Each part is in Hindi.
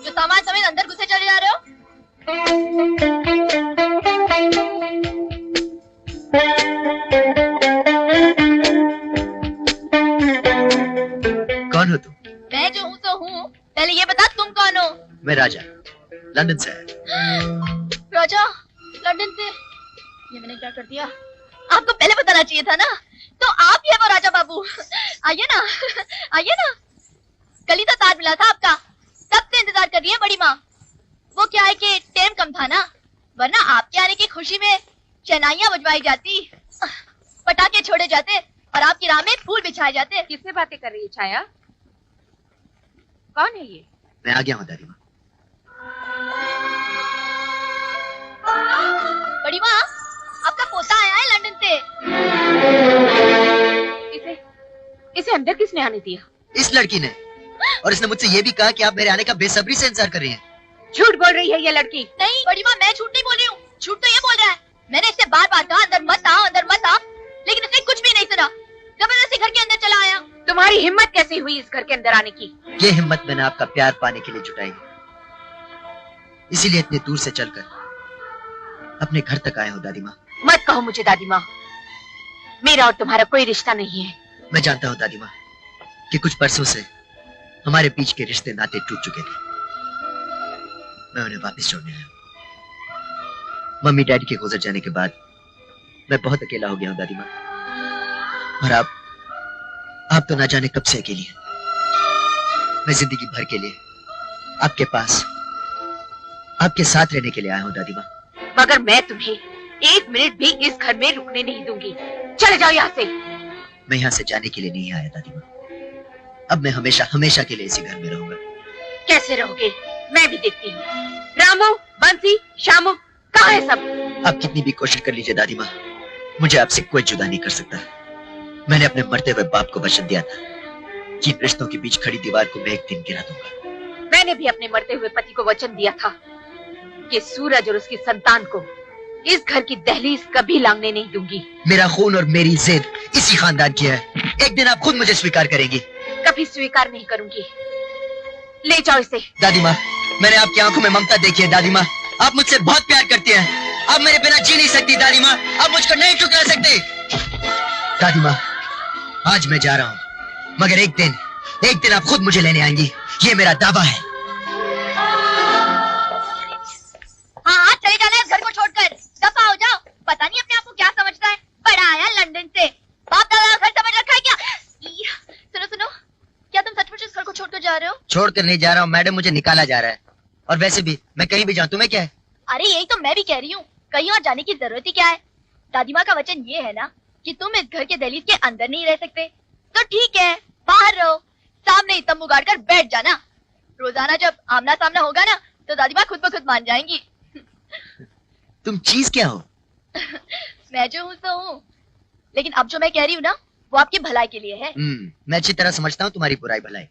जो सामान समेत अंदर घुसे चले जा रहे हो? कौन हो तुम? मैं जो हूँ तो हूँ। पहले ये बता तुम कौन हो? मैं राजा, लंदन से है। राजा, लंदन से? ये मैंने क्या कर दिया? आपको पहले बताना चाहिए था ना। तो आप ही है वो राजा बाबू। आइए ना, आइए ना। कल ही तो ताज मिला था आपका। तब से इंतजार कर रही है बड़ी माँ। वो क्या है कि टाइम कम था ना, वरना आपके आने की खुशी में शहनाइयाँ बजवाई जाती, पटाखे छोड़े जाते और आपकी राह में फूल बिछाए जाते। किससे बातें कर रही है छाया? कौन है ये? मैं आ गया हूँ दादी माँ। बड़ी माँ, आपका पोता आया है लंदन से। इसे अंदर किसने आने दिया? इस लड़की ने, और इसने मुझसे ये भी कहा कि आप मेरे आने का बेसब्री से इंतजार कर रही हैं। झूठ बोल रही है ये लड़की। नहीं बड़ी माँ, मैं झूठ नहीं बोल रही हूँ। झूठ तो ये बोल रहा है। मैंने इससे बार बार कहा अंदर मत आ, अंदर मत आ, लेकिन इसने कुछ भी नहीं सुना। जबरदस्ती घर के अंदर चला आया। तुम्हारी हिम्मत कैसे हुई इस घर के अंदर आने की? ये हिम्मत मैंने आपका प्यार पाने के लिए जुटाई, इसीलिए इतने दूर से चलकर अपने घर तक आया हूँ दादी माँ। मत कहो मुझे दादी माँ, मेरा और तुम्हारा कोई रिश्ता नहीं है। मैं जानता हूँ दादी माँ कि कुछ बरसों से हमारे बीच के रिश्ते नाते टूट चुके थे। मैं उन्हें वापस जोड़ने आया हूँ। मम्मी डैडी के गुजर जाने के बाद मैं बहुत अकेला हो गया हूँ दादी माँ, और आप तो ना जाने कब से अकेली हैं। मैं जिंदगी भर के लिए आपके पास, आपके साथ रहने के लिए आया हूँ दादी माँ। मगर मैं तुम्हें एक मिनट भी इस घर में रुकने नहीं दूंगी। चले जाओ यहाँ से। मैं यहाँ से जाने के लिए नहीं आया दादी माँ। अब मैं हमेशा हमेशा के लिए इसी घर में रहूंगा। कैसे रहोगे मैं भी देखती हूँ। रामू, बंसी, श्यामू कहाँ है सब? आप कितनी भी कोशिश कर लीजिए दादी माँ, मुझे आपसे कोई जुदा नहीं कर सकता। मैंने अपने मरते हुए बाप को वचन दिया था कि रिश्तों के बीच खड़ी दीवार को मैं एक दिन गिरा दूंगा। मैंने भी अपने मरते हुए पति को वचन दिया था कि सूरज और उसकी संतान को इस घर की दहलीज कभी लांघने नहीं दूंगी। मेरा खून और मेरी जिद इसी खानदान की है। एक दिन आप खुद मुझे स्वीकार करेंगी। कभी स्वीकार नहीं करूंगी। ले जाओ इसे। दादी माँ, मैंने आपकी आंखों में ममता देखी है दादी माँ। आप मुझसे बहुत प्यार करती हैं। आप मेरे बिना जी नहीं सकती दादी माँ। आप मुझको नहीं ठुकरा सकते। दादी माँ, आज मैं जा रहा हूँ, मगर एक दिन आप खुद मुझे लेने आएंगी, ये मेरा दावा है। हाँ, चले जाना है घर को छोड़कर। दफा हो जाओ। पता नहीं अपने आप को क्या समझता है। बड़ा आया लंदन से। बाप दादा घर समझ रखा है क्या? सुनो सुनो, क्या तुम सचमुच इस घर को छोड़कर जा रहे हो? छोड़कर नहीं जा रहा हूँ मैडम, मुझे निकाला जा रहा है। और वैसे भी मैं कहीं भी जाऊँ तुम्हें क्या है? अरे यही तो मैं भी कह रही हूँ, कहीं और जाने की जरूरत ही क्या है? दादी माँ का वचन ये है ना कि तुम इस घर के दहलीज के अंदर नहीं रह सकते, तो ठीक है बाहर रहो। सामने ही तंबू गाड़ कर बैठ जाना। रोजाना जब आमना सामना होगा ना, तो दादी माँ खुद ब खुद मान जाएंगी। तुम चीज क्या हो? मैं जो हूँ तो हूँ, लेकिन अब जो मैं कह रही हूँ ना, वो आपकी भलाई के लिए है। मैं अच्छी तरह समझता हूँ तुम्हारी बुराई भलाई।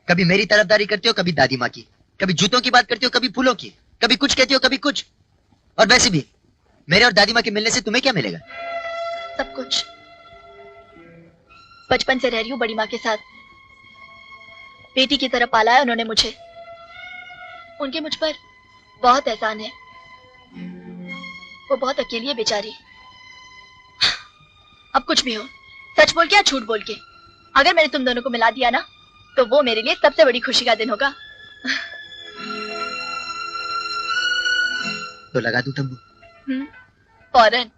कभी मेरी तरफदारी करती हो, कभी दादी माँ की, कभी जूतों की बात करती हो, कभी फूलों की, कभी कुछ कहती हो, कभी कुछ। और वैसे भी मेरे और दादी माँ के मिलने से तुम्हें क्या मिलेगा? सब कुछ। बचपन से रह रही हूँ बड़ी माँ के साथ। बेटी की तरह पाला है उन्होंने मुझे। उनके मुझ पर बहुत एहसान है। वो बहुत अकेली है बेचारी। अब कुछ भी हो, सच बोल के या झूठ बोल के, अगर मैंने तुम दोनों को मिला दिया ना, तो वो मेरे लिए सबसे बड़ी खुशी का दिन होगा। तो लगा दूं तंबू? फौरन।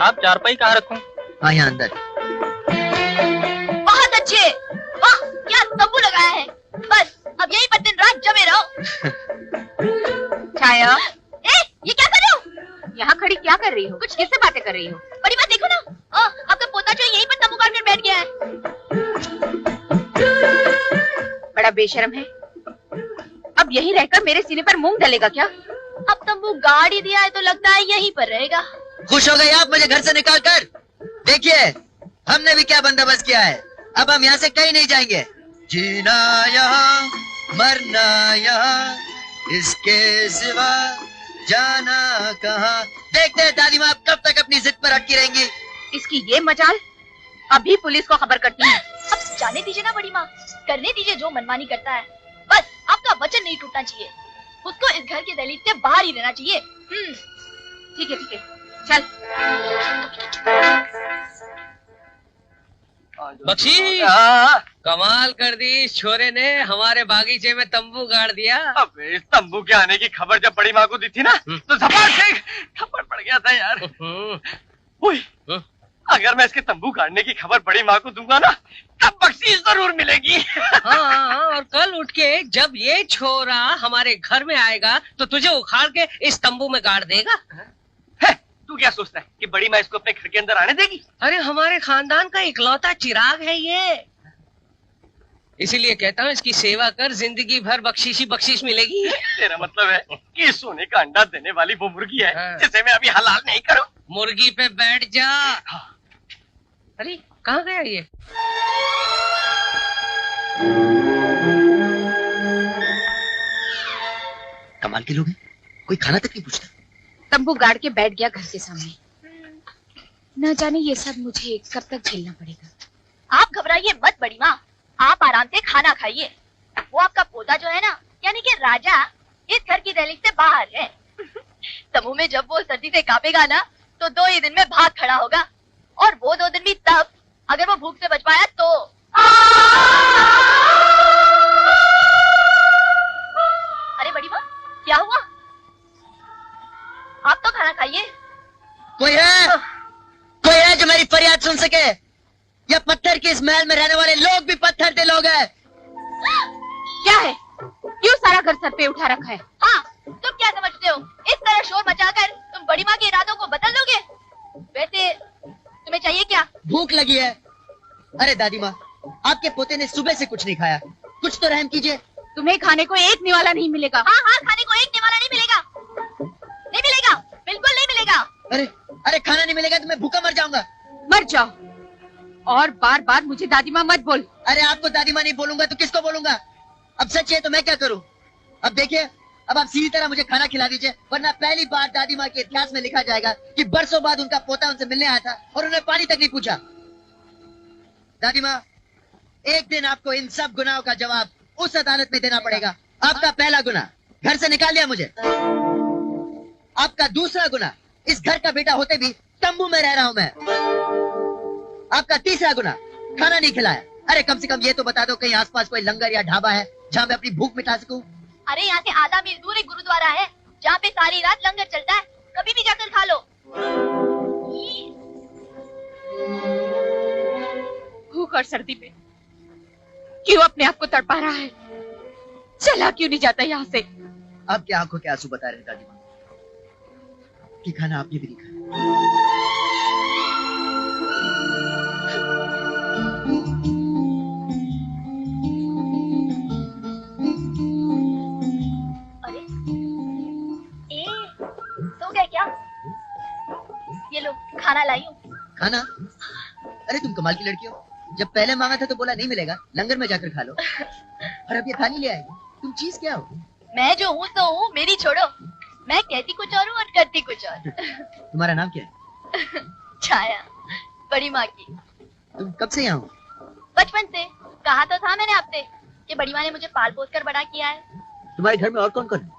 आप चारपाई कहाँ रखूं? हाँ, यहाँ अंदर। बहुत अच्छे, वाह क्या तंबू लगाया है। बस अब यहीं पर दिन रात जमे रहो। छाया, ये क्या कर रहे हो? यहाँ खड़ी क्या कर रही हो? कुछ किससे बातें कर रही हो? बड़ी बात देखो ना, आपका पोता जो यहीं पर तंबू गाड़ कर बैठ गया है। बड़ा बेशर्म है। अब यहीं रहकर मेरे सीने पर मूंग डलेगा क्या? अब तंबू गाड़ ही दिया है तो लगता है यहीं पर रहेगा। खुश हो गए आप मुझे घर से निकाल कर? देखिए हमने भी क्या बंदोबस्त किया है। अब हम यहाँ से कहीं नहीं जाएंगे। जीना यहाँ, मरना यहाँ, इसके सिवा जाना कहाँ। देखते हैं दादी माँ कब तक अपनी जिद पर अटकी रहेंगी। इसकी ये मजाल, अभी पुलिस को खबर करती है। जाने दीजिए ना बड़ी माँ, करने दीजिए जो मनमानी करता है। बस आपका वचन नहीं टूटना चाहिए। उसको इस घर के दहलीज से बाहर ही रहना चाहिए। ठीक है चल। बख्शी, कमाल कर दी इस छोरे ने, हमारे बागीचे में तंबू गाड़ दिया। अब इस तंबू के आने की खबर जब बड़ी माँ को दी थी ना, तो झपाट से थप्पड़ पड़ गया था यार। ओए, अगर मैं इसके तंबू गाड़ने की खबर बड़ी माँ को दूंगा ना, तब बख्शीश जरूर मिलेगी। हाँ, और कल उठ के जब ये छोरा हमारे घर में आएगा तो तुझे उखाड़ के इस तंबू में गाड़ देगा। तू क्या सोचता है कि बड़ी माँ इसको अपने घर के अंदर आने देगी? अरे हमारे खानदान का इकलौता चिराग है ये, इसीलिए कहता हूँ इसकी सेवा कर, जिंदगी भर बख्शीश ही बख्शीश मिलेगी। तेरा मतलब है कि सोने का अंडा देने वाली वो मुर्गी है जिसे मैं अभी हलाल नहीं करूँ? मुर्गी पे बैठ जा। अरे कहाँ गया ये? कमाल के लोग हैं, कोई खाना तक नहीं पूछता। तंबू गाड़ के बैठ गया घर के सामने। न जाने ये सब मुझे कब तक झेलना पड़ेगा। आप घबराइए मत बड़ी माँ, आप आराम से खाना खाइए। वो आपका पोता जो है ना, यानी कि राजा, इस घर की दहलीज से बाहर है। तंबू में जब वो सर्दी से कांपेगा ना, तो 2 ही दिन में भाग खड़ा होगा। और वो 2 दिन भी तब, अगर वो भूख से बच पाया तो। अरे बड़ी माँ, क्या हुआ? आप तो खाना खाइए। कोई है जो मेरी फरियाद सुन सके? या पत्थर के इस महल में रहने वाले लोग भी पत्थर के लोग हैं? क्या है? क्यों सारा घर सर पे उठा रखा है? हाँ, तुम क्या समझते हो? इस तरह शोर मचाकर तुम बड़ी माँ के इरादों को बदल दोगे? वैसे तुम्हें चाहिए क्या? भूख लगी है। अरे दादी माँ, आपके पोते ने सुबह से कुछ नहीं खाया, कुछ तो रहम कीजिए। तुम्हें खाने को एक निवाला नहीं मिलेगा। हाँ, खाने को एक निवाला नहीं मिलेगा। नहीं मिलेगा, बिल्कुल नहीं मिलेगा। अरे खाना नहीं मिलेगा तो मैं भूखा मर जाऊंगा। मर जाओ, और बार बार मुझे दादी माँ मत बोल। अरे आपको दादी माँ नहीं बोलूंगा तो किसको बोलूंगा? अब सच है तो मैं क्या करूं? अब देखिए, अब आप सीधी तरह मुझे खाना खिला दीजिए, वरना पहली बार दादी माँ के इतिहास में लिखा जाएगा कि बरसों बाद उनका पोता उनसे मिलने आया था और उन्हें पानी तक नहीं पूछा। दादी माँ, एक दिन आपको इन सब गुनाहों का जवाब उस अदालत में देना पड़ेगा। आपका पहला गुनाह, घर से निकाल दिया मुझे। आपका दूसरा गुनाह, इस घर का बेटा होते भी तंबू में रह रहा हूं मैं। आपका तीसरा गुनाह, खाना नहीं खिलाया। अरे कम से कम ये तो बता दो कहीं आसपास कोई लंगर या ढाबा है जहाँ मैं अपनी भूख मिटा सकूं। अरे यहाँ से आधा मील दूर एक गुरुद्वारा है जहाँ पे सारी रात लंगर चलता है, कभी भी जाकर खा लो। भूख और सर्दी में क्यों अपने आप को तड़पा रहा है? चला क्यों नहीं जाता यहाँ से? आपकी आंखों के आंसू बता रहे हैं दादी माँ कि खाना आपने भी नहीं खाया। अरे सो गए क्या? ये लो खाना लाई हूँ। खाना? अरे तुम कमाल की लड़की हो, जब पहले मांगा था तो बोला नहीं मिलेगा, लंगर में जाकर खा लो, और अब ये थाली ले आई। तुम चीज क्या हो? मैं जो हूँ तो हूँ, मेरी छोड़ो। मैं कहती कुछ और हूँ और करती कुछ और। तुम्हारा नाम क्या है? छाया, बड़ी माँ की। तुम कब से यहाँ हो? बचपन से। कहा तो था मैंने आपसे कि बड़ी माँ ने मुझे पाल पोस कर बड़ा किया है। तुम्हारे घर में और कौन कौन है?